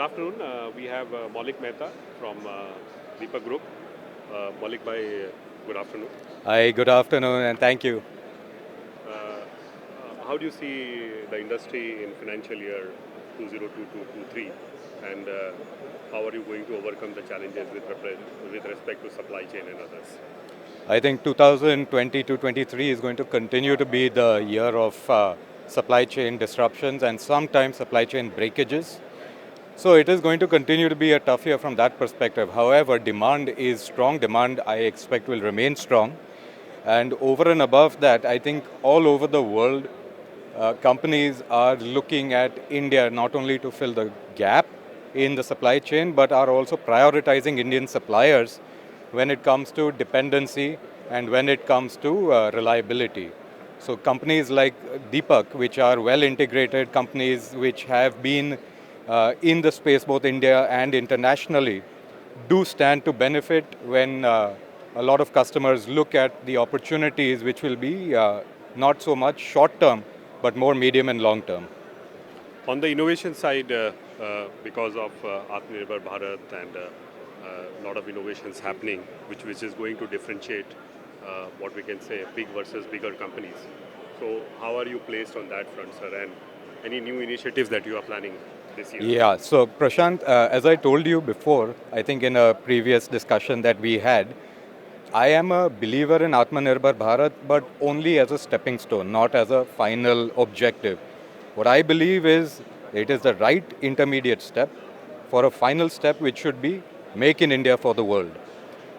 afternoon. We have Maulik Mehta from Deepak Group. Maulik bhai, good afternoon. Hi, good afternoon, and thank you. How do you see the industry in financial year 2022-23, and how are you going to overcome the challenges with respect to supply chain and others? I think 2020 to 23 is going to continue to be the year of supply chain disruptions and sometimes supply chain breakages. So it is going to continue to be a tough year from that perspective. However, demand is strong. Demand, I expect, will remain strong. And over and above that, I think all over the world, companies are looking at India not only to fill the gap in the supply chain, but are also prioritizing Indian suppliers when it comes to dependency and when it comes to reliability. So companies like Deepak, which are well integrated companies which have been in the space both India and internationally, do stand to benefit when a lot of customers look at the opportunities which will be not so much short term, but more medium and long term. On the innovation side, because of Atmanirbhar Bharat and a lot of innovations happening, which is going to differentiate what we can say big versus bigger companies. So how are you placed on that front, sir? And any new initiatives that you are planning this year? Yeah, so Prashant, as I told you before, I think in a previous discussion that we had, I am a believer in Atmanirbhar Bharat, but only as a stepping stone, not as a final objective. What I believe is it is the right intermediate step for a final step which should be make in India for the world.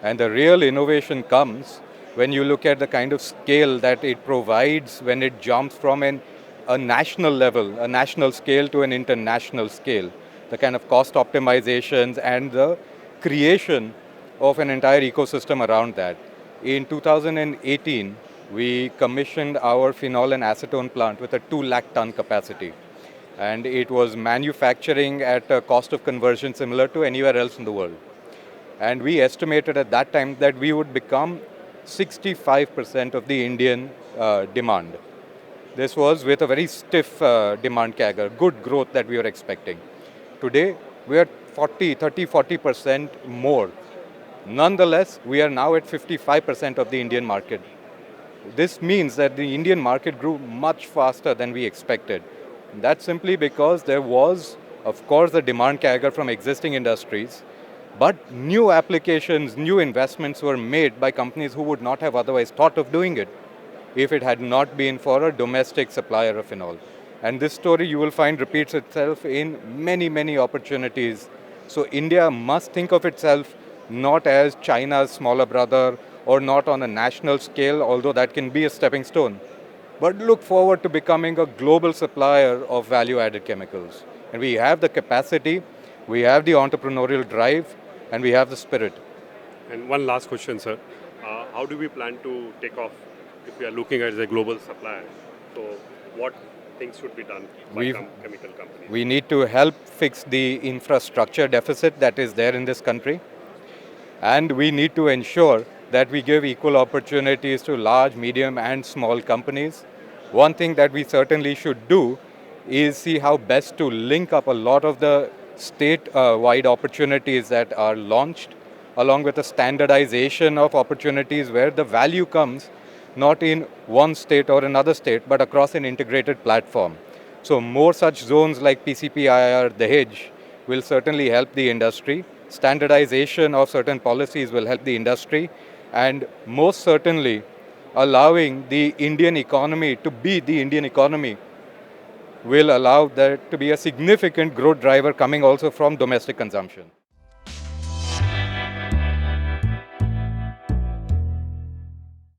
And the real innovation comes when you look at the kind of scale that it provides when it jumps from a national level, a national scale to an international scale. The kind of cost optimizations and the creation of an entire ecosystem around that. In 2018, we commissioned our phenol and acetone plant with a 2 lakh ton capacity. And it was manufacturing at a cost of conversion similar to anywhere else in the world. And we estimated at that time that we would become 65% of the Indian demand. This was with a very stiff demand CAGR, good growth that we were expecting. Today, we are 40% more. Nonetheless, we are now at 55% of the Indian market. This means that the Indian market grew much faster than we expected. That's simply because there was, of course, the demand CAGR from existing industries, but new applications, new investments were made by companies who would not have otherwise thought of doing it if it had not been for a domestic supplier of phenol. And this story you will find repeats itself in many, many opportunities. So India must think of itself not as China's smaller brother or not on a national scale, although that can be a stepping stone, but look forward to becoming a global supplier of value-added chemicals. And we have the capacity, we have the entrepreneurial drive, and we have the spirit. And one last question, sir. How do we plan to take off if we are looking at a global supplier? So what things should be done by chemical companies? We need to help fix the infrastructure deficit that is there in this country. And we need to ensure that we give equal opportunities to large, medium, and small companies. One thing that we certainly should do is see how best to link up a lot of the state-wide opportunities that are launched, along with a standardization of opportunities where the value comes not in one state or another state, but across an integrated platform. So more such zones like PCPIR, Dahej, will certainly help the industry. Standardization of certain policies will help the industry, and most certainly allowing the Indian economy to be the Indian economy will allow there to be a significant growth driver coming also from domestic consumption.